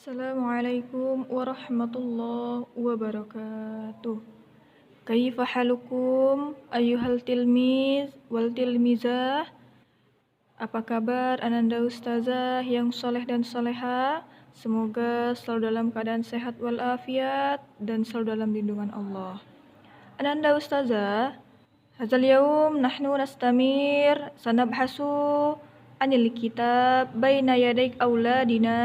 Assalamualaikum warahmatullahi wabarakatuh. Kaifa halukum ayyuhal tilmiz wal tilmizah? Apa kabar Ananda Ustazah yang soleh dan soleha? Semoga selalu dalam keadaan sehat walafiat dan selalu dalam lindungan Allah. Ananda Ustazah, hadzal yaum nahnu nastamir sanabhasu anil kitab baina yadaik auladina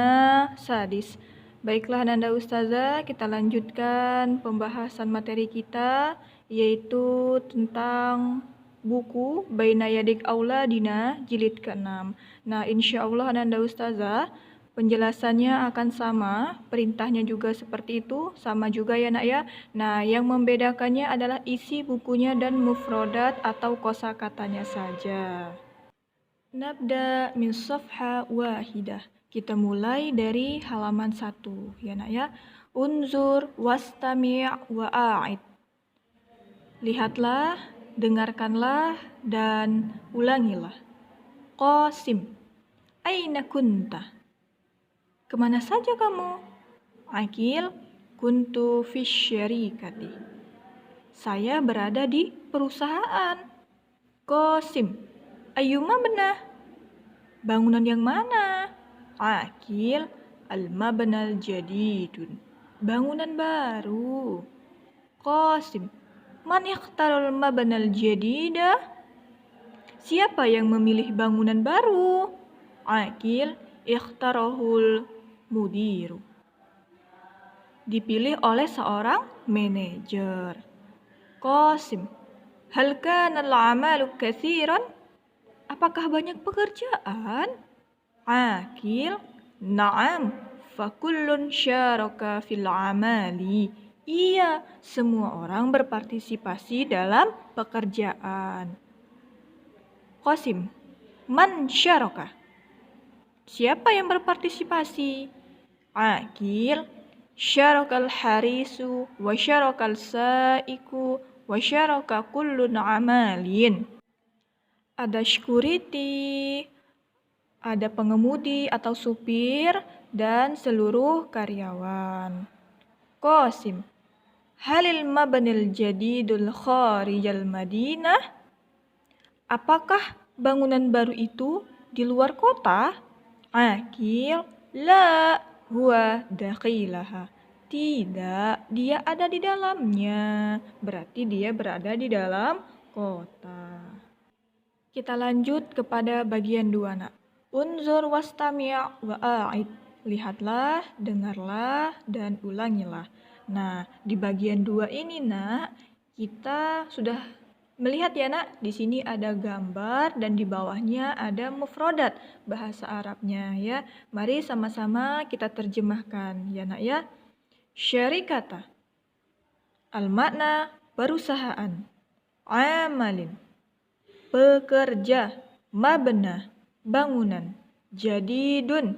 sadis. Baiklah Ananda Ustazah, kita lanjutkan pembahasan materi kita yaitu tentang buku Baina Yadik Auladina jilid ke-6. Nah, insyaallah Ananda Ustazah, penjelasannya akan sama, perintahnya juga seperti itu, sama juga ya nak ya. Nah, yang membedakannya adalah isi bukunya dan mufrodat atau kosakatanya saja. Nabda min safha wahidah. Kita mulai dari halaman 1 ya nak ya. Unzur wastami' wa'a'id. Lihatlah, dengarkanlah dan ulangilah. Qasim, aina kunta? Kemana saja kamu? Akil, kuntu fi syarikati. Saya berada di perusahaan. Qasim, ayyuma benah? Bangunan yang mana? Akil, al-mabnal jadidun. Bangunan baru. Qasim, man ikhtarul mabnal jadida? Siapa yang memilih bangunan baru? Akil, ikhtarahul mudiru. Dipilih oleh seorang manajer. Qasim, hal kana al-amalu katsiran? Apakah banyak pekerjaan? Akil, na'am, fakullun syaraka fil amali. Iya, semua orang berpartisipasi dalam pekerjaan. Qasim, man syaraka? Siapa yang berpartisipasi? Akil, syarakal harisu wa syarakal sa'iku wa syaraka kullun amalin. Ada security, ada pengemudi atau supir, dan seluruh karyawan. Qasim, halil mabnil jadidul kharijal madinah? Apakah bangunan baru itu di luar kota? Akil, la huwa dakhilaha. Tidak, dia ada di dalamnya. Berarti dia berada di dalam kota. Kita lanjut kepada bagian 2 nak. Unzur wastami' wa'a'id. Lihatlah, dengarlah, dan ulangilah. Nah, di bagian 2 ini nak, kita sudah melihat ya nak, di sini ada gambar dan di bawahnya ada mufrodat bahasa Arabnya ya. Mari sama-sama kita terjemahkan ya nak ya. Syarikata, al-makna perusahaan. Amalin, pekerja. Mabna, bangunan. Jadidun,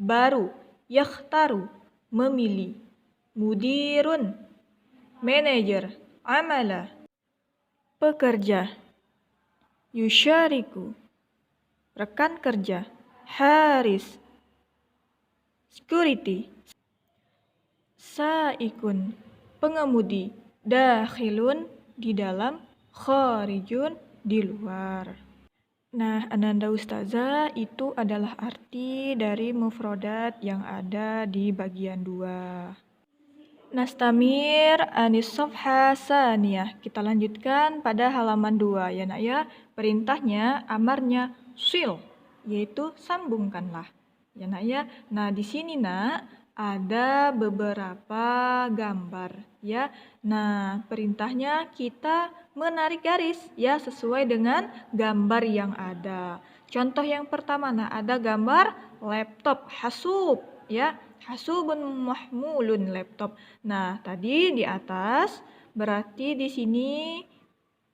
baru. Yakhtaru, memilih. Mudirun, manajer. Amala, pekerja. Yusyariku, rekan kerja. Haris, security. Sa'ikun, pengemudi. Dakhilun, di dalam. Kharijun, di luar. Nah, Ananda Ustazah, itu adalah arti dari mufrodat yang ada di bagian 2. Nastamir anis safha saniyah. Kita lanjutkan pada halaman 2 ya nak ya. Perintahnya, amarnya sil, yaitu sambungkanlah. Ya nak ya. Nah, di sini nak ada beberapa gambar ya. Nah, perintahnya kita menarik garis ya sesuai dengan gambar yang ada. Contoh yang pertama nah ada gambar laptop hasub ya. Hasubun mahmulun laptop. Nah, tadi di atas berarti di sini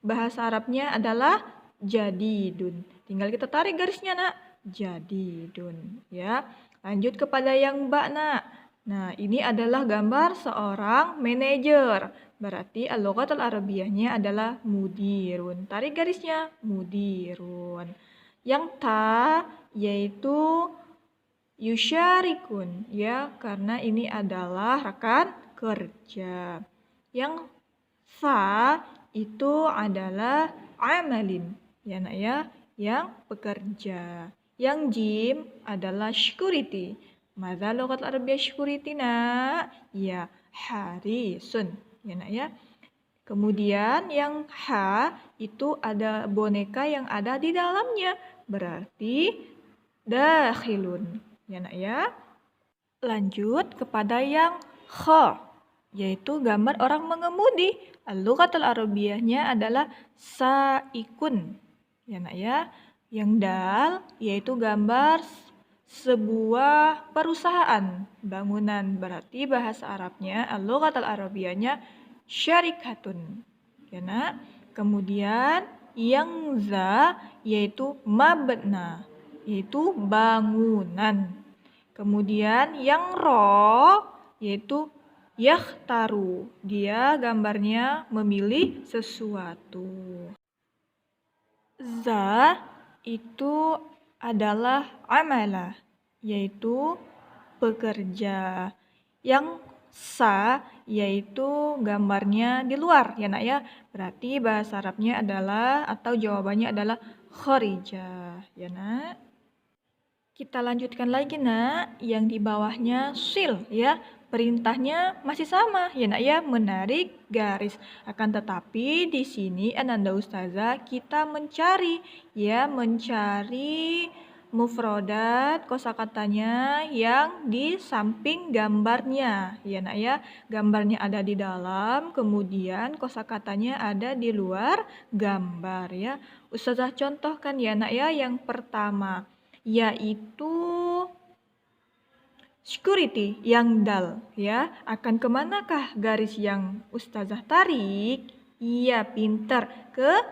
bahasa Arabnya adalah jadidun. Tinggal kita tarik garisnya nak. Jadidun ya. Lanjut kepada yang mbak nak. Nah, ini adalah gambar seorang manajer. Berarti al-lughat al-arabiyahnya adalah mudirun. Tarik garisnya, mudirun. Yang ta yaitu yusyarikun, ya, karena ini adalah rekan kerja. Yang sa itu adalah amalin, ya nak ya, yang bekerja. Yang jim adalah syukuriti. Mada logat Arabia syukuriti nak? Ya, harisun, ya nak ya. Kemudian yang ha itu ada boneka yang ada di dalamnya, berarti dakhilun, ya nak ya. Lanjut kepada yang kha, yaitu gambar orang mengemudi. Al-lughatul arabiyahnya adalah saikun, ya nak ya. Yang dal yaitu gambar sebuah perusahaan bangunan, berarti bahasa Arabnya al-lughatul arabiyahnya syarikatun, ya nak. Kemudian yang za yaitu mabna, yaitu bangunan. Kemudian yang ro yaitu yakhtaru, dia gambarnya memilih sesuatu. Za itu adalah amala, yaitu bekerja. Yang sa yaitu gambarnya di luar, ya nak ya. Berarti bahasa Arabnya adalah atau jawabannya adalah kharija, ya nak. Kita lanjutkan lagi nak, yang di bawahnya sil, ya. Perintahnya masih sama, ya nak ya, menarik garis. Akan tetapi di sini Ananda Ustazah kita mencari mufrodat kosakatanya yang di samping gambarnya, ya nak ya. Gambarnya ada di dalam, kemudian kosakatanya ada di luar gambar, ya. Ustazah contohkan ya nak ya, yang pertama yaitu security yang dal, ya. Akan kemanakah garis yang Ustazah tarik? Iya, pintar, ke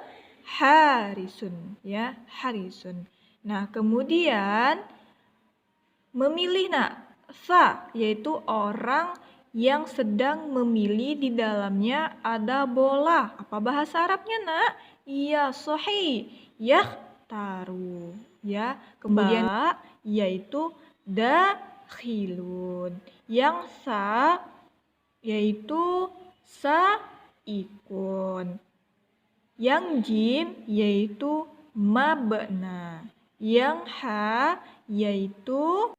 harisun, ya, harisun. Nah, kemudian memilih nak, sa yaitu orang yang sedang memilih, di dalamnya ada bola. Apa bahasa Arabnya nak? Iya, sahih, taru, ya. Kemudian yaitu dakhilun. Yang sa yaitu saikun. Yang jim yaitu mabna. Yang ha yaitu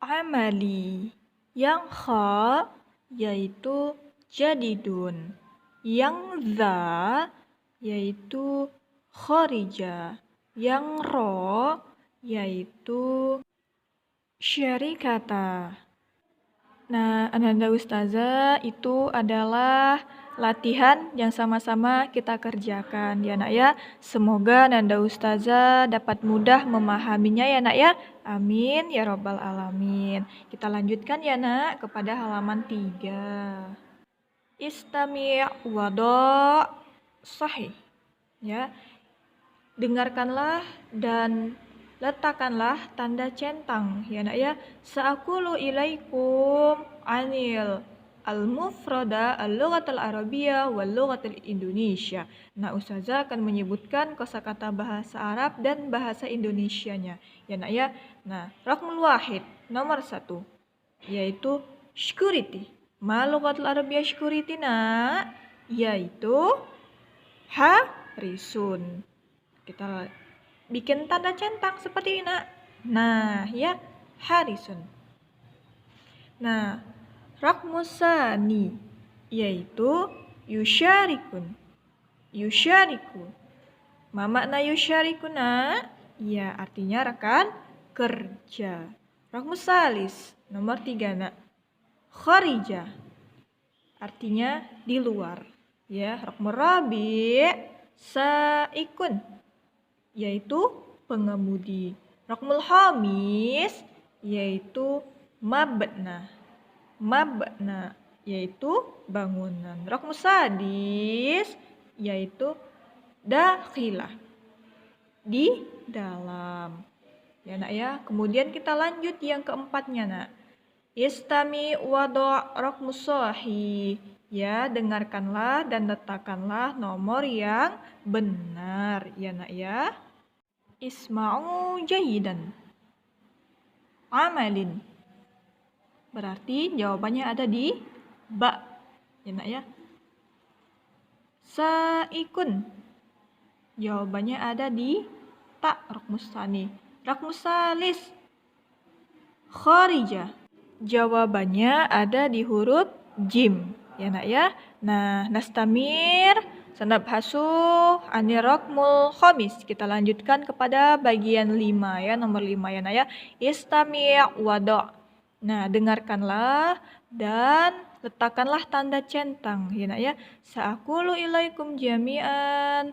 amali. Yang kha yaitu jadidun. Yang za yaitu kharija. Yang ro yaitu syarikata. Nah, Ananda Ustazah, itu adalah latihan yang sama-sama kita kerjakan, ya nak ya. Semoga Ananda Ustazah dapat mudah memahaminya, ya nak ya. Amin ya robbal alamin. Kita lanjutkan ya nak kepada halaman 3. Istami' wado sahih, ya. Dengarkanlah dan letakkanlah tanda centang, ya nak ya. Sa'akulu ilaikum anil al-mufrada al-lughatul arabiyah wal lughatul Indonesia. Nah, Ustazah akan menyebutkan kosakata bahasa Arab dan bahasa Indonesianya, ya nak ya. Nah, raqmul wahid, nomor 1, yaitu syukuriti. Ma lughatul arabiyah syukuriti nak, yaitu harisun. Kita bikin tanda centang seperti ini nak. Nah, ya, harisun. Nah, rakmusani yaitu yusyarikun. Yusyariku. Ma makna yusyarikuna? Ya, artinya rekan kerja. Rakmusalis, nomor 3 nak. Kharija, artinya di luar. Ya, rakmurabi saikun, yaitu pengemudi. Raqmul hamis yaitu mabna. Mabna yaitu bangunan. Raqmus sadis yaitu dakhilah, di dalam. Ya nak ya. Kemudian kita lanjut yang keempatnya nak. Istami wado' raqmus sahih. Ya, dengarkanlah dan letakkanlah nomor yang benar, ya nak ya. Isma'u jayidan. amalin. Berarti jawabannya ada di ba. Ya nak ya. Saikun. Jawabannya ada di ta, rokmus tsani. Rokmus tsalis. Kharija. Jawabannya ada di huruf jim. Ya nak ya. Nah, nastamir sanabhasu ani rokmul khomis. Kita lanjutkan kepada bagian 5 ya, nomor 5 ya nak ya. Istami' wado'. Nah, dengarkanlah dan letakkanlah tanda centang ya nak ya. Sa'aqulu ilaikum jami'an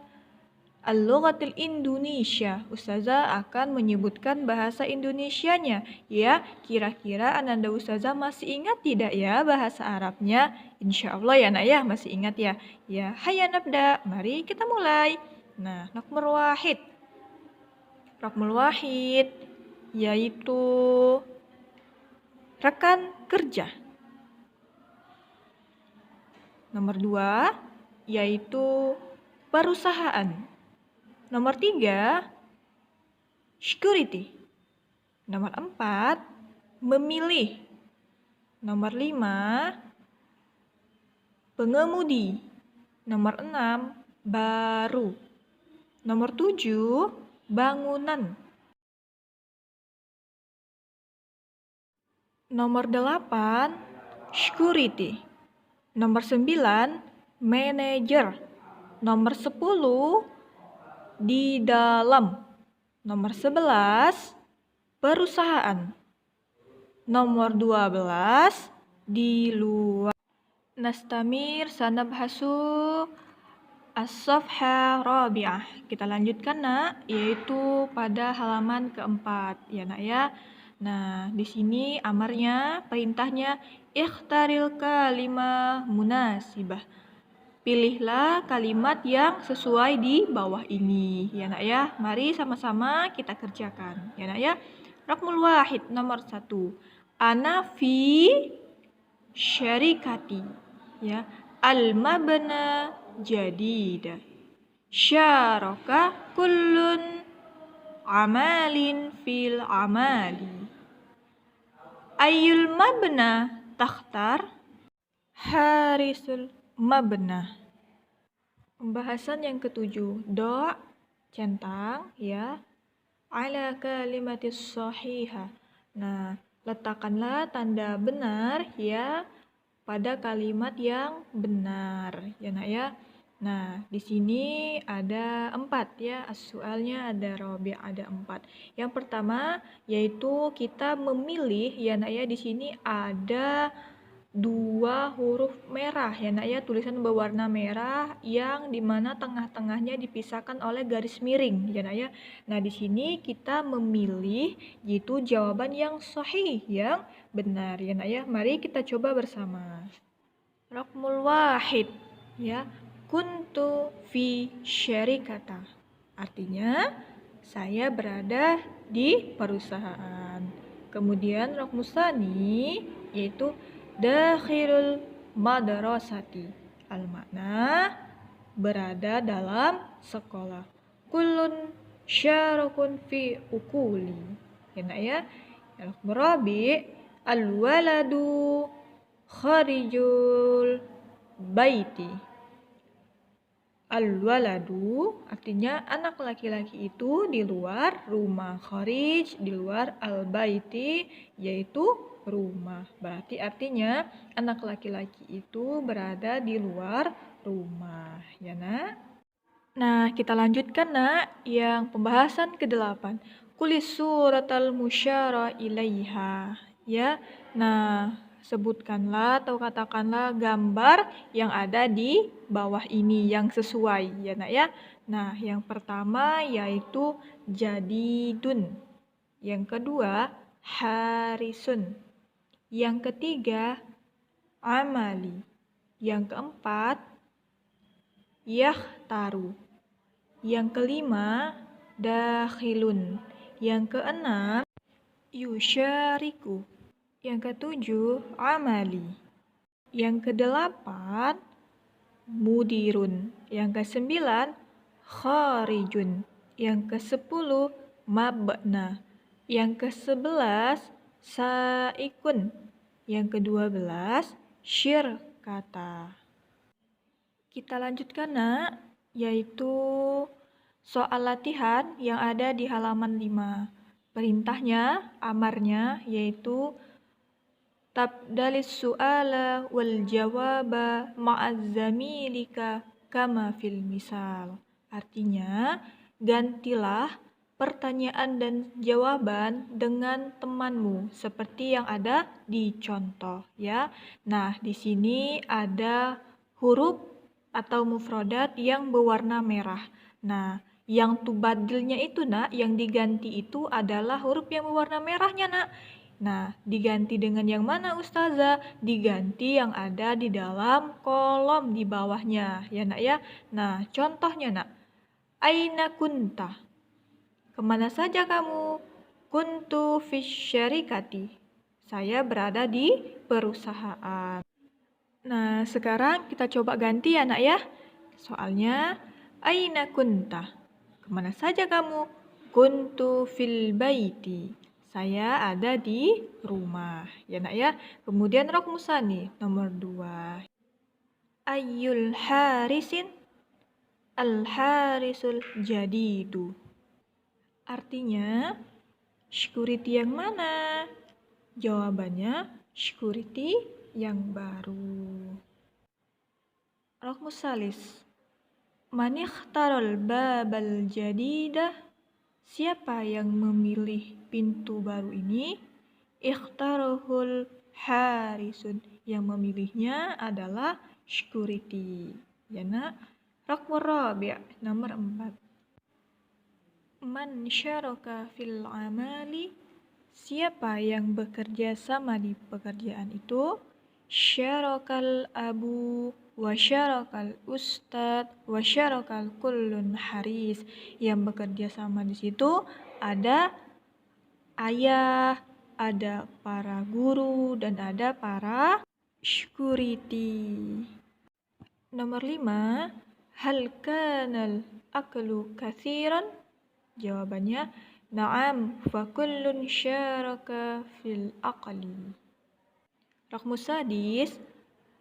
al-lughatil Indonesia. Ustazah akan menyebutkan bahasa Indonesianya. Ya, kira-kira Ananda Ustazah masih ingat tidak ya bahasa Arabnya? Insya Allah ya nak ya, masih ingat ya. Ya, hayya nabda. Mari kita mulai. Nah, raqmul wahid. Raqmul wahid yaitu rekan kerja. Nomor 2 yaitu perusahaan. Nomor 3, security. Nomor 4, memilih. Nomor 5, pengemudi. Nomor 6, baru. Nomor 7, bangunan. Nomor 8, security. Nomor 9, manager. Nomor 10, di dalam. Nomor 11, perusahaan. Nomor 12, di luar. Nastamir sanabhasu as-safha rabi'ah. Kita lanjutkan nak, yaitu pada halaman keempat ya nak ya. Nah, di sini amarnya, perintahnya ikhtaril kalimah munasibah. Pilihlah kalimat yang sesuai di bawah ini ya nak ya. Mari sama-sama kita kerjakan ya nak ya. Raqmul wahid nomor 1. Ana fi syarikati ya. Al-mabna jadida. Syaraka kullun amalin fil amali. Ayyul mabna takhtar? Harisul mabna. Pembahasan yang ketujuh, do centang ya ala kalimatis sahihah. Nah, letakkanlah tanda benar ya pada kalimat yang benar ya nak ya. Nah, di sini ada 4 ya, soalnya ada robi, ada 4. Yang pertama yaitu kita memilih ya nak ya, di sini ada 2 huruf merah ya nak ya, tulisan berwarna merah yang dimana tengah-tengahnya dipisahkan oleh garis miring ya nak ya. Nah, di sini kita memilih yaitu jawaban yang sahih, yang benar ya nak ya. Mari kita coba bersama. Raqmul wahid ya, kuntu fi syarikata. Artinya saya berada di perusahaan. Kemudian raqmus tsani yaitu dakhilul madrasati. Al-makna berada dalam sekolah. Kullun syarukun fi ukuli. Ya nak ya. Al-rabi al-waladu kharijul baiti. Al-waladu artinya anak laki-laki itu di luar rumah. Kharij di luar, al-baiti yaitu rumah. Berarti artinya anak laki-laki itu berada di luar rumah ya nak. Nah, kita lanjutkan nak yang pembahasan ke-8. Kulis suratal musyara ilaiha ya. Nah, sebutkanlah atau katakanlah gambar yang ada di bawah ini yang sesuai ya nak ya. Nah, yang pertama yaitu jadidun. Yang kedua harisun. Yang ketiga amali. Yang keempat yakhtaru. Yang kelima dakhilun. Yang keenam yusyariku. Yang ketujuh amali. Yang kedelapan mudirun. Yang kesembilan kharijun. Yang kesepuluh mabna. Yang ke-11 saikun. Yang ke-12 syirkata. Kita lanjutkan nak, yaitu soal latihan yang ada di halaman 5. Perintahnya, amarnya, yaitu tabdalis su'ala wal jawaba ma'azzamilika kama fil misal. Artinya, gantilah pertanyaan dan jawaban dengan temanmu seperti yang ada di contoh ya. Nah, di sini ada huruf atau mufrodat yang berwarna merah. Nah, yang tubadilnya itu nak, yang diganti itu adalah huruf yang berwarna merahnya nak. Nah, diganti dengan yang mana Ustazah? Diganti yang ada di dalam kolom di bawahnya ya nak ya. Nah, contohnya nak. Aina kunta? Kemana saja kamu? Kuntu fis syarikati. Saya berada di perusahaan. Nah, sekarang kita coba ganti ya nak ya. Soalnya, aina kunta? Kemana saja kamu? Kuntu fil baiti. Saya ada di rumah. Ya nak ya. Kemudian rok musani nomor 2. Ayyul harisin? Al harisul jadidu. Artinya, security yang mana? Jawabannya, security yang baru. Rokmus salis. Man ikhtarol babal jadidah? Siapa yang memilih pintu baru ini? Ikhtarohul harisun. Yang memilihnya adalah security. Ya nak? Rokmu rabi' nomor 4. Man syaraka fil amali? Siapa yang bekerja sama di pekerjaan itu? Syarakal abu wa syarakal ustad wa syarakal kullun haris. Yang bekerja sama di situ ada ayah, ada para guru, dan ada para security. Nomor 5. Hal kanal aklu kathiran? Jawabannya, na'am, fa kullun syaraka fil aqli. Raqmu sadis,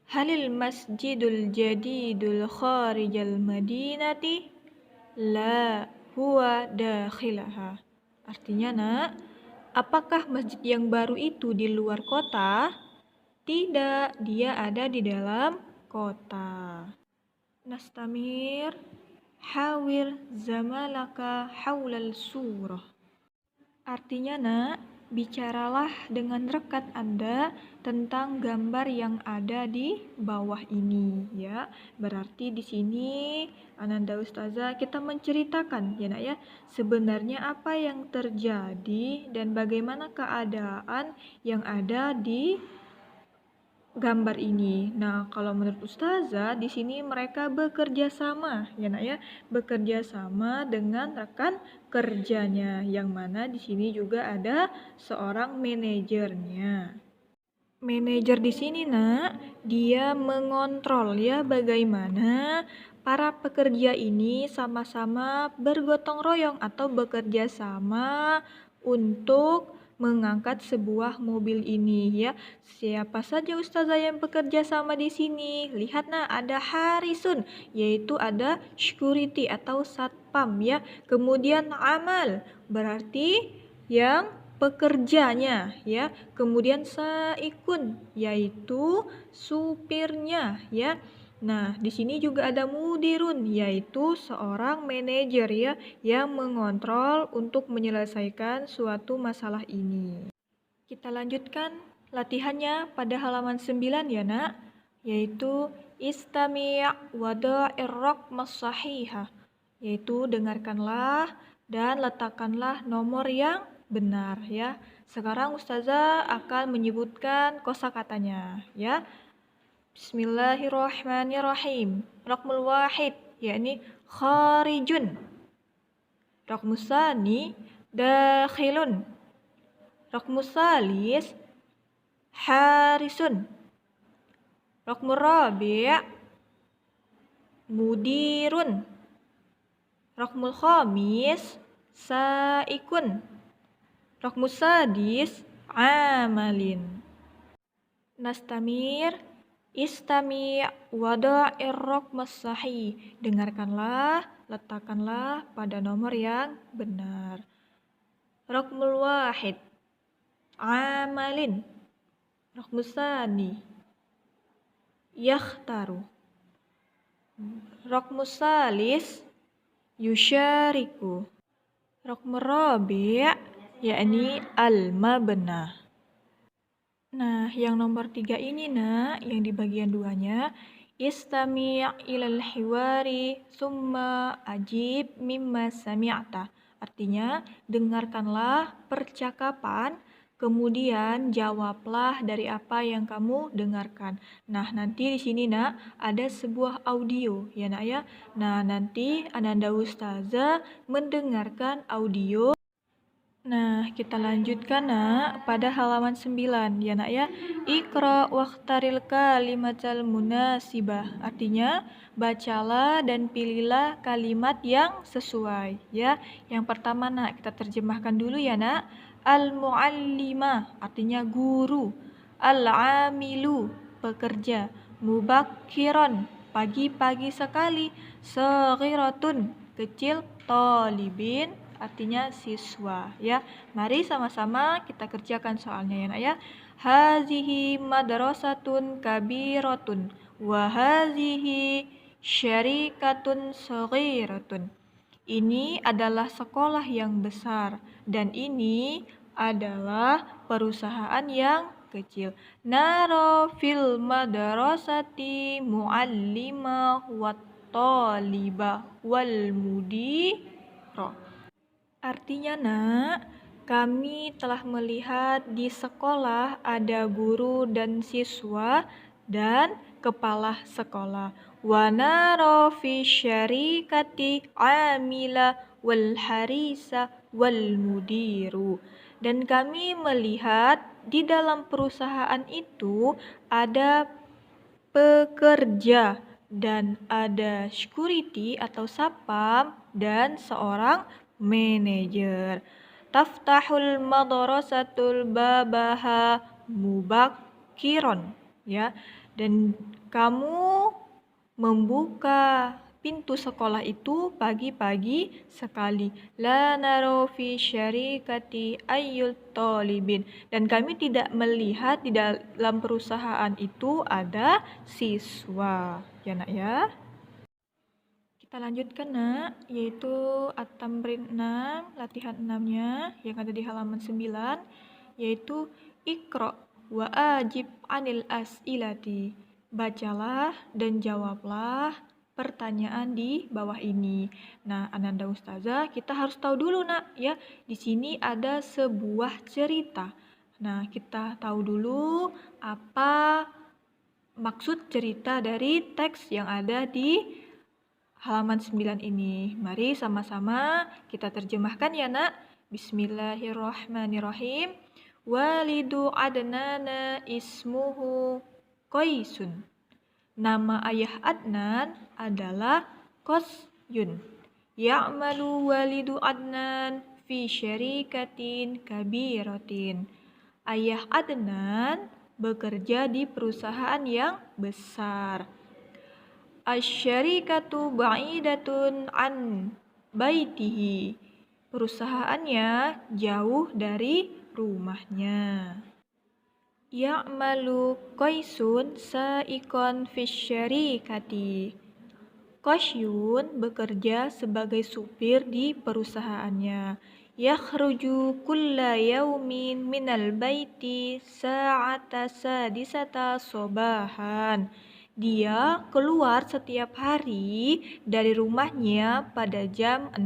halil masjidul jadidul kharijal madinati? La, huwa dakhilaha. Artinya nak, apakah masjid yang baru itu di luar kota? Tidak, dia ada di dalam kota. Nastamir. Hawir zamalaka haulal surah. Artinya nak, bicaralah dengan rekan Anda tentang gambar yang ada di bawah ini ya. Berarti di sini Ananda Ustazah kita menceritakan ya nak ya, sebenarnya apa yang terjadi dan bagaimana keadaan yang ada di gambar ini. Nah, kalau menurut Ustazah di sini mereka bekerja sama ya nak ya, bekerja sama dengan rekan kerjanya yang mana di sini juga ada seorang manajernya. Manajer di sini nak, dia mengontrol ya bagaimana para pekerja ini sama-sama bergotong royong atau bekerja sama untuk mengangkat sebuah mobil ini ya. Siapa saja Ustazah yang bekerja sama di sini? Lihat nah, ada harisun, yaitu ada security atau satpam ya. Kemudian amal, berarti yang pekerjanya ya. Kemudian saikun, yaitu supirnya ya. Nah, di sini juga ada mudirun, yaitu seorang manajer ya yang mengontrol untuk menyelesaikan suatu masalah ini. Kita lanjutkan latihannya pada halaman 9 ya nak, yaitu istami' wada'ir raqmas sahihah, yaitu dengarkanlah dan letakkanlah nomor yang benar ya. Sekarang Ustazah akan menyebutkan kosakatanya ya. Bismillahirrahmanirrahim. Raqmul wahid, yakni kharijun. Raqmus tsani dakhilun. Raqmus tsalis harisun. Raqmur rabi' mudirun. Raqmul khamis saikun. Raqmus sadis amalin. Nastamir, istami' wada'ir raqmas sahih. Dengarkanlah, letakkanlah pada nomor yang benar. Raqmul wahid, amalin. Raqmus tsani, yakhtaru. Raqmus salis, yusyariku. Raqmur rabi' yakni al-mabna. Nah, yang nomor 3 ini yang di bagian 2-nya, istami' ilal hiwari summa ajib mimma sami'ta. Artinya, dengarkanlah percakapan, kemudian jawablah dari apa yang kamu dengarkan. Nah, nanti di sini ada sebuah audio ya ya. Nah, nanti Ananda Ustazah mendengarkan audio. Nah, kita lanjutkan pada halaman 9 ya ya. Iqra wakhtaril kalimatal munasibah. Artinya, bacalah dan pilihlah kalimat yang sesuai ya. Yang pertama kita terjemahkan dulu ya Al-muallimah artinya guru. Al-amilu pekerja. Mubakkiron pagi-pagi sekali. Saghiratun kecil. Talibin artinya siswa ya. Mari sama-sama kita kerjakan soalnya ya. Hazihi madrasatun kabiratun wa hazihi syarikatun saghiratun. Ini adalah sekolah yang besar dan ini adalah perusahaan yang kecil. Naro fil madrasati muallima wa taliba wal mudira. Artinya kami telah melihat di sekolah ada guru dan siswa dan kepala sekolah. Wa nara fi syarikati amila wal harisa wal mudiru. Dan kami melihat di dalam perusahaan itu ada pekerja dan ada security atau sapam dan seorang manajer. Taftahul madrasatul babaha mubakkiron ya. Dan kamu membuka pintu sekolah itu pagi-pagi sekali. La naro fi syarikati ayyul talibin. Dan kami tidak melihat di dalam perusahaan itu ada siswa. Ya ya. Kita lanjutkan yaitu at-tamrin 6, latihan 6-nya yang ada di halaman 9, yaitu Iqra wa ajib anil as'ilati. Bacalah dan jawablah pertanyaan di bawah ini. Nah, Ananda Ustazah, kita harus tahu dulu ya, di sini ada sebuah cerita. Nah, kita tahu dulu apa maksud cerita dari teks yang ada di halaman 9 ini. Mari sama-sama kita terjemahkan ya Bismillahirrahmanirrahim. Walidu Adnana ismuhu Qaisun. Nama ayah Adnan adalah Qasyun. Ya'malu walidu Adnan fi syarikatin kabiratin. Ayah Adnan bekerja di perusahaan yang besar. Asyarikatu ba'idatun an baitihi. Perusahaannya jauh dari rumahnya. Ya'malu Qaisun sa'iqan fisyarikati. Qasyun bekerja sebagai supir di perusahaannya. Yakhruju kulla yaumin minal baiti sa'ata sadisata sobahan. Dia keluar setiap hari dari rumahnya pada jam 6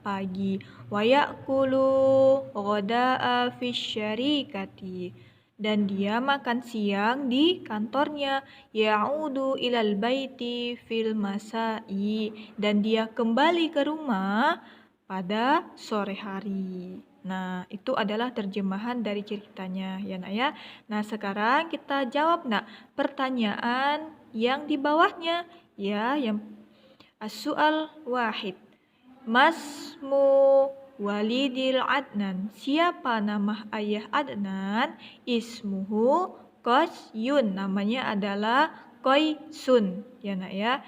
pagi. Wa ya'kulu ghada'a fisyarikati. Dan dia makan siang di kantornya. Ya'udu ilal baiti fil masai. Dan dia kembali ke rumah pada sore hari. Nah, itu adalah terjemahan dari ceritanya ya ya. Nah, sekarang kita jawab pertanyaan yang di bawahnya ya, yang as-su'al wahid. Masmu walidil Adnan. Siapa nama ayah Adnan? Ismuhu Qasyun. Namanya adalah Qaisun. Ya nak ya.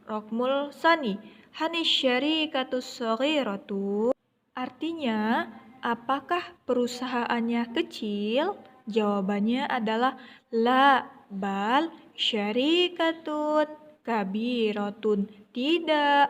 Rokmul sani. Hanis syarikatus saghiratu. Artinya, apakah perusahaannya kecil? Jawabannya adalah la, bal syarikatun kabiratun. Tidak,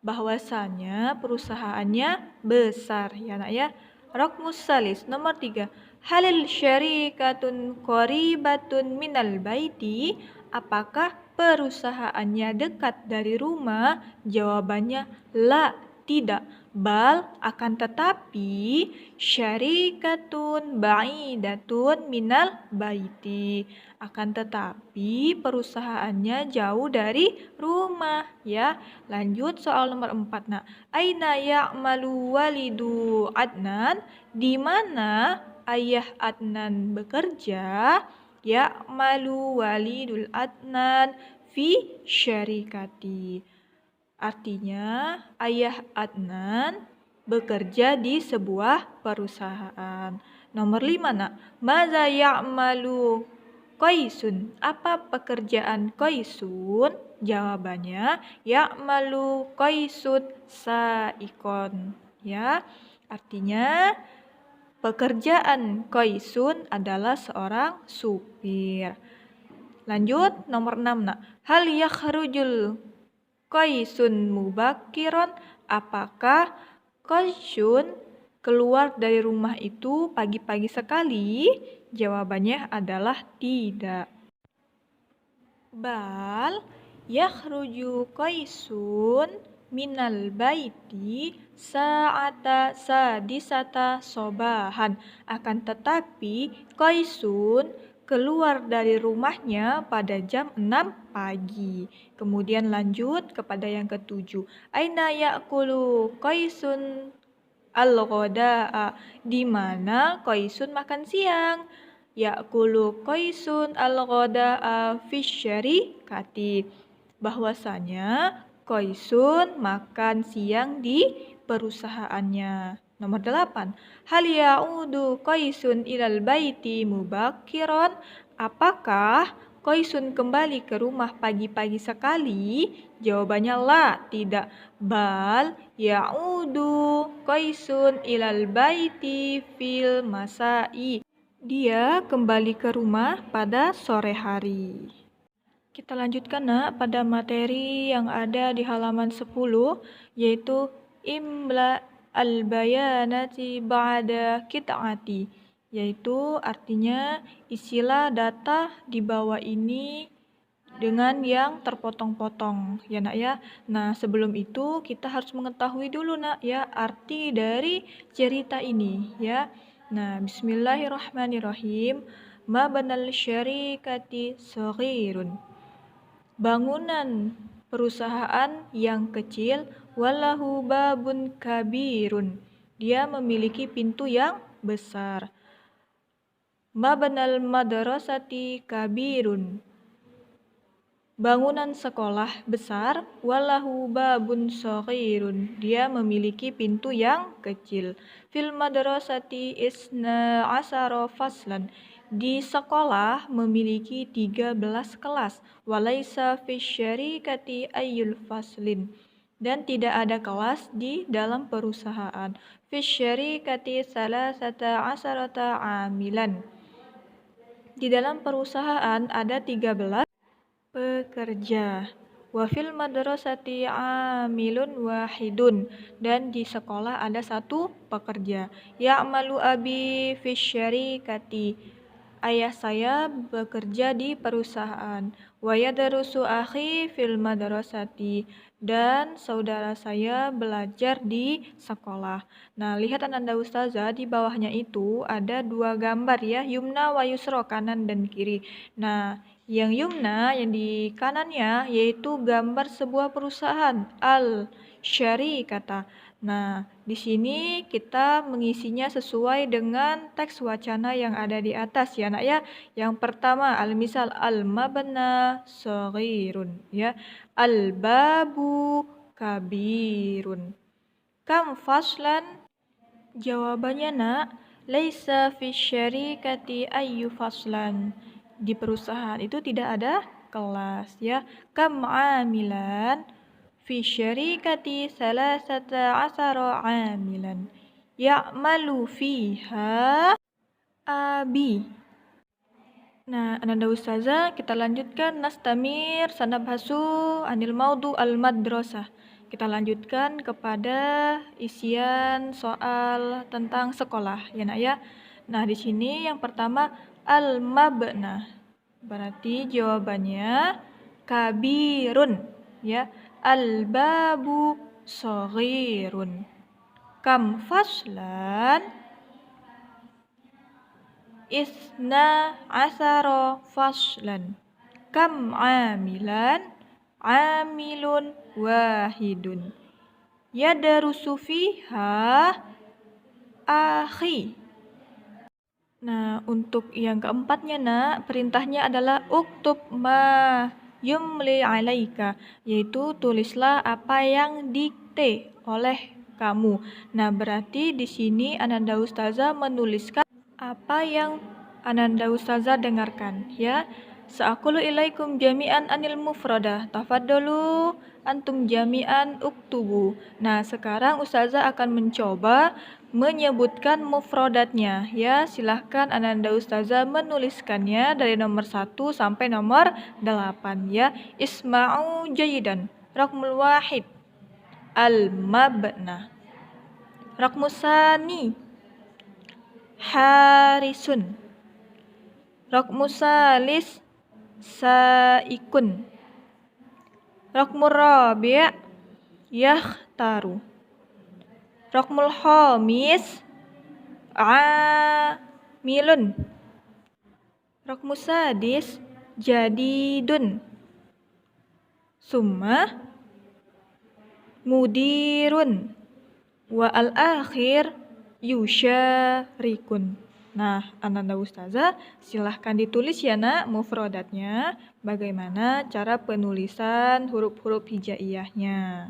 bahwasanya perusahaannya besar ya nak ya. Rokmus salis nomor 3. Halil syarikatun qoribatun minal baiti. Apakah perusahaannya dekat dari rumah? Jawabannya la, tidak. Bal, akan tetapi syarikatun ba'idatun minal baiti. Akan tetapi perusahaannya jauh dari rumah ya. Lanjut soal nomor 4. Nah, aina ya'malu walidu Adnan? Di mana ayah Adnan bekerja? Ya'malu walidul Adnan fi syarikati. Artinya, ayah Adnan bekerja di sebuah perusahaan. Nomor 5, nak. Maza ya'malu Qaisun. Apa pekerjaan Qaisun? Jawabannya, ya'malu Qaisun saikon. Ya, artinya pekerjaan Qaisun adalah seorang supir. Lanjut, nomor 6, nak. Hal yakhrujul Qaisun mubakiron. Apakah Qaisun keluar dari rumah itu pagi-pagi sekali? Jawabannya adalah tidak. Bal yakhruju Qaisun minal baiti sa'ata sadisata sobahan. Akan tetapi Qaisun keluar dari rumahnya pada jam 6 pagi. Kemudian lanjut kepada yang ke-7. Aina ya'kulu Qaisun al-ghadaa. Di mana Qaisun makan siang? Ya'kulu Qaisun al-ghadaa fi syarikati. Bahwasanya Qaisun makan siang di perusahaannya. Nomor 8. Hal ya'udu Qaisun ilal baiti mubakiron. Apakah Qaisun kembali ke rumah pagi-pagi sekali? Jawabannya la, tidak. Bal ya'udu Qaisun ilal baiti fil masai. Dia kembali ke rumah pada sore hari. Kita lanjutkan nak pada materi yang ada di halaman 10, yaitu imla al-bayanati ba'da qit'ati, yaitu artinya isilah data di bawah ini dengan yang terpotong-potong ya nak ya. Nah, sebelum itu kita harus mengetahui dulu nak ya arti dari cerita ini ya. Nah, bismillahirrahmanirrahim. Mabnal syarikati shaghirun. Bangunan perusahaan yang kecil, walahu babun kabirun. Dia memiliki pintu yang besar. Mabnal madrasati kabirun. Bangunan sekolah besar, walahu babun shaghirun. Dia memiliki pintu yang kecil. Fil madrasati isna asara faslan. Di sekolah memiliki 13 kelas. Walaisa fi syarikati ayyul faslin. Dan tidak ada kelas di dalam perusahaan. Fi syarikati salasata asarata amilan. Di dalam perusahaan ada 13 pekerja. Wa fil madrasati amilun wahidun. Dan di sekolah ada 1 pekerja. Ya'malu abi fi syarikati. Ayah saya bekerja di perusahaan. Wa yadrusu akhi fil madrasati. Dan saudara saya belajar di sekolah. Nah, lihat ananda ustazah di bawahnya itu ada 2 gambar ya, yumna wa yusra, kanan dan kiri. Nah, yang yumna yang di kanannya yaitu gambar sebuah perusahaan al-syarikata. Nah, di sini kita mengisinya sesuai dengan teks wacana yang ada di atas ya nak ya. Yang pertama al-misal al-mabna shaghirun ya. Al-babu kabirun. Kam faslan Jawabannya nak, laisa fi syarikati ayyu faslan. Di perusahaan itu tidak ada kelas ya. Kam amilan fi syarikati salasata asara amilan. Ya'malu fiha abi. Nah, Ananda Ustazah, kita lanjutkan nastamir sanabhasu anil maudu al-madrasah. Kita lanjutkan kepada isian soal tentang sekolah, ya nak ya. Nah, di sini yang pertama al-mabna. Berarti jawabannya kabirun, ya. Al-babu shaghirun. Kam faslan isna asara faslan. Kam amilan amilun wahidun. Yadarusu fiha akhi. Nah, untuk yang keempatnya nak, perintahnya adalah uktub ma yumli alaika, yaitu tulislah apa yang dikte oleh kamu. Nah, berarti di sini Ananda Ustazah menuliskan apa yang Ananda Ustazah dengarkan ya. Sa'aqulu ilaikum jami'an anil mufradah. Tafaddalu antum jami'an uktubu. Nah, sekarang Ustazah akan mencoba menyebutkan mufradatnya ya. Silahkan Ananda Ustazah menuliskannya dari nomor 1 sampai nomor 8 ya. Isma'u jayidan. Raqmul wahid al-mabna. Raqmus sani harisun. Raqmus salis saikun. Raqmur rabi' yakhtaru. Raqmul khamis amilun. Raqmus sadis jadidun. Summa mudirun. Wa al-akhir yusyarikun. Nah, Ananda Ustazah, silahkan ditulis ya nak mufradatnya. Bagaimana cara penulisan huruf-huruf hijaiyahnya.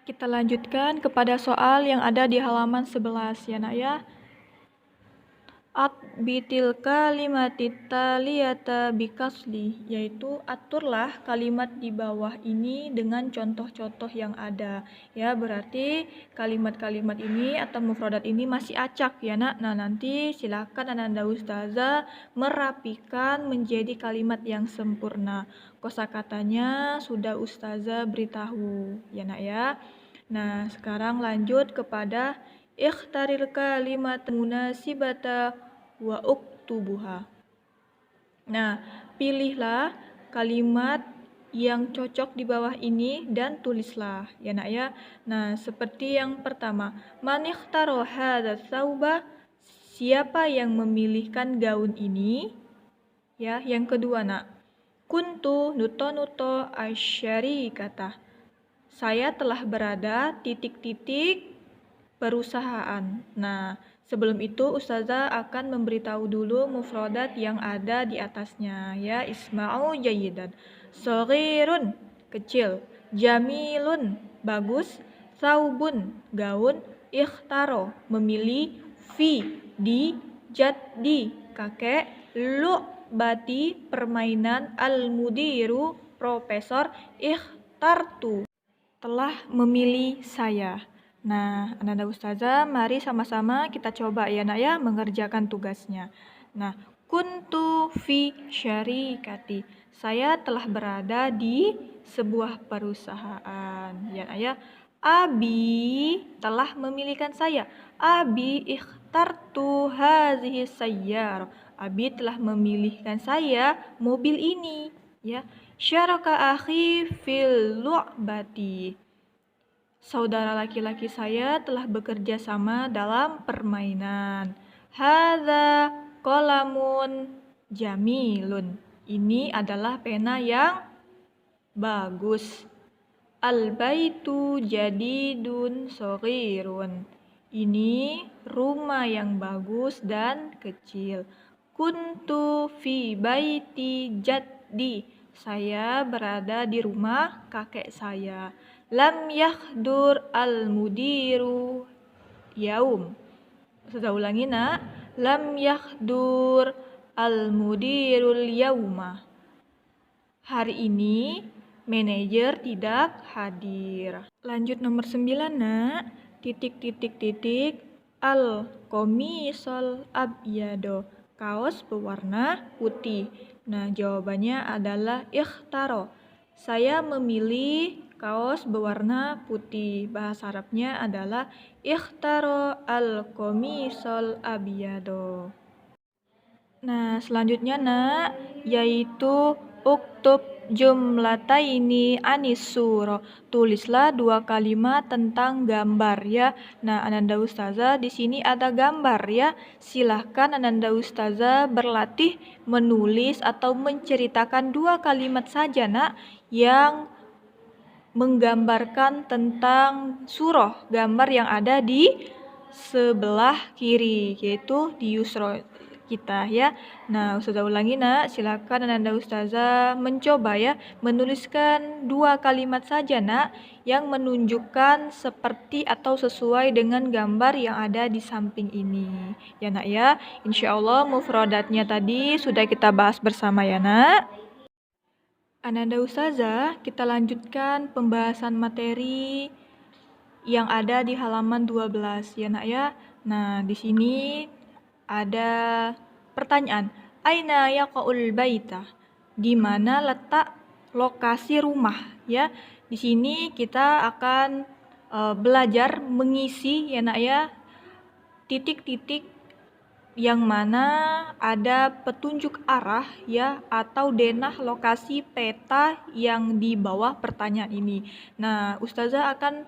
Kita lanjutkan kepada soal yang ada di halaman 11 ya nak ya. Atbitil kalimati taliyata bikasli, yaitu aturlah kalimat di bawah ini dengan contoh-contoh yang ada ya. Berarti kalimat-kalimat ini atau mufradat ini masih acak ya nak. Nah, nanti silakan Ananda Ustazah merapikan menjadi kalimat yang sempurna. Kosakatanya sudah Ustazah beritahu ya nak ya. Nah, sekarang lanjut kepada ikhtaril kalimat munasibata wa uktubuha. Nah, pilihlah kalimat yang cocok di bawah ini dan tulislah ya nak ya. Nah, seperti yang pertama, man ikhtaro hadza tsauba, siapa yang memilihkan gaun ini? Ya, yang kedua nak, kuntu nuto asyari kata, saya telah berada titik-titik perusahaan. Nah, sebelum itu Ustazah akan memberitahu dulu mufradat yang ada di atasnya ya. Isma'u jayidan. Shaghirun kecil, jamilun bagus, saubun gaun, ikhtaro memilih, fi di, jaddi kakek, lu'bati permainan, al-mudiru profesor, ikhtartu telah memilih saya. Nah, Ananda Ustazah, mari sama-sama kita coba ya nak ya mengerjakan tugasnya. Nah, kuntu fi syarikati, saya telah berada di sebuah perusahaan ya nak ya. Abi telah memilihkan saya. Abi ikhtartu hazihi sayyar, Abi telah memilihkan saya mobil ini ya. Syaraka akhi fil lu'bati, saudara laki-laki saya telah bekerja sama dalam permainan. Hadza qalamun jamilun, ini adalah pena yang bagus. Al-baitu jadidun shaghirun, ini rumah yang bagus dan kecil. Kuntu fi baiti jaddi, saya berada di rumah kakek saya. Lam yahdur al-mudiru yaum. Ustazah ulangi nak. Lam yahdur al-mudirul yauma. Hari ini manajer tidak hadir. Lanjut nomor 9 nak. Al-komisol abyado. Kaos berwarna putih. Nah, jawabannya adalah ikhtaro. Saya memilih kaos berwarna putih. Bahasa Arabnya adalah ikhtaro al-komisol abyado. Nah, selanjutnya nak, yaitu uktub jumlataini anis suro. Tulislah 2 kalimat tentang gambar ya. Nah, Ananda Ustazah di sini ada gambar ya. Silahkan Ananda Ustazah berlatih menulis atau menceritakan 2 kalimat saja nak yang menggambarkan tentang surah, gambar yang ada di sebelah kiri, yaitu di yusro kita ya. Nah, Ustazah ulangi nak, silakan Ananda Ustazah mencoba ya menuliskan 2 kalimat saja nak yang menunjukkan seperti atau sesuai dengan gambar yang ada di samping ini ya nak ya. Insyaallah mufradatnya tadi sudah kita bahas bersama ya nak. Ananda Ustazah, kita lanjutkan pembahasan materi yang ada di halaman 12 ya nak ya. Nah, di sini ada pertanyaan. Aina yaqaul baita? Di mana letak lokasi rumah ya? Di sini kita akan belajar mengisi ya nak ya titik-titik yang mana ada petunjuk arah ya atau denah lokasi peta yang di bawah pertanyaan ini. Nah, Ustazah akan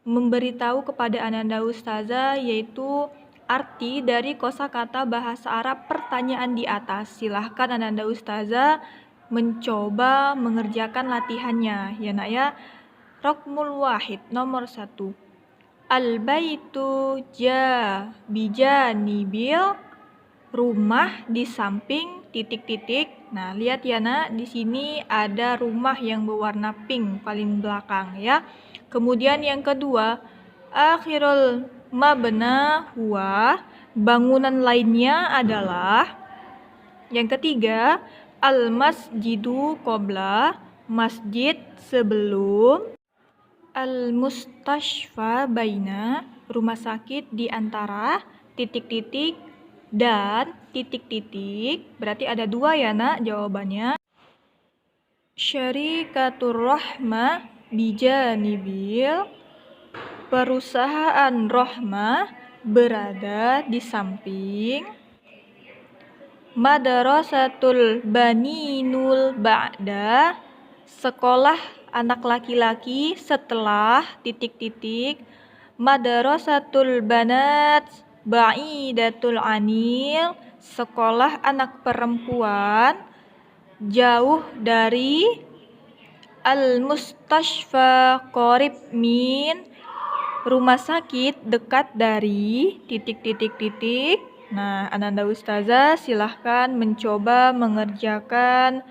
memberitahu kepada Ananda Ustazah yaitu arti dari kosakata bahasa Arab pertanyaan di atas. Silahkan Ananda Ustazah mencoba mengerjakan latihannya ya nak ya. Rokmul wahid nomor 1. Al-baitu bijanibil, rumah di samping titik-titik. Nah, lihat ya nak, di sini ada rumah yang berwarna pink paling belakang ya. Kemudian yang kedua, akhirul mabna huwa, bangunan lainnya adalah. Yang ketiga, al-masjidu qabla, masjid sebelum. Al-mustashfa baina, rumah sakit di antara titik-titik dan titik-titik. Berarti ada 2 ya nak jawabannya. Syarikatur rahmah bijanibil, perusahaan Rohmah berada di samping. Madrasatul baninul ba'da, sekolah anak laki-laki setelah titik-titik. Madrasatul banat ba'idatul anil, sekolah anak perempuan jauh dari. Al-mustashfa qarib min, rumah sakit dekat dari titik-titik-titik. Nah, Ananda Ustazah silahkan mencoba mengerjakan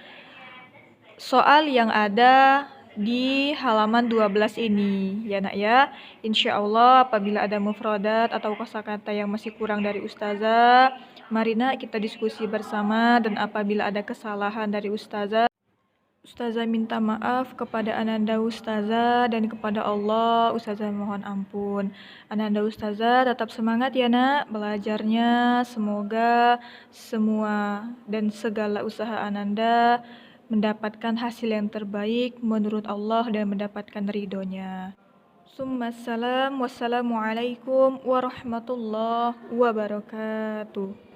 soal yang ada di halaman 12 ini ya nak ya. Insyaallah apabila ada mufradat atau kosakata yang masih kurang dari Ustazah, mari nak kita diskusi bersama, dan apabila ada kesalahan dari Ustazah minta maaf kepada Ananda Ustazah dan kepada Allah. Ustazah mohon ampun. Ananda Ustazah tetap semangat ya nak belajarnya. Semoga semua dan segala usaha Ananda mendapatkan hasil yang terbaik menurut Allah dan mendapatkan ridhonya. Wassalamualaikum warahmatullahi wabarakatuh.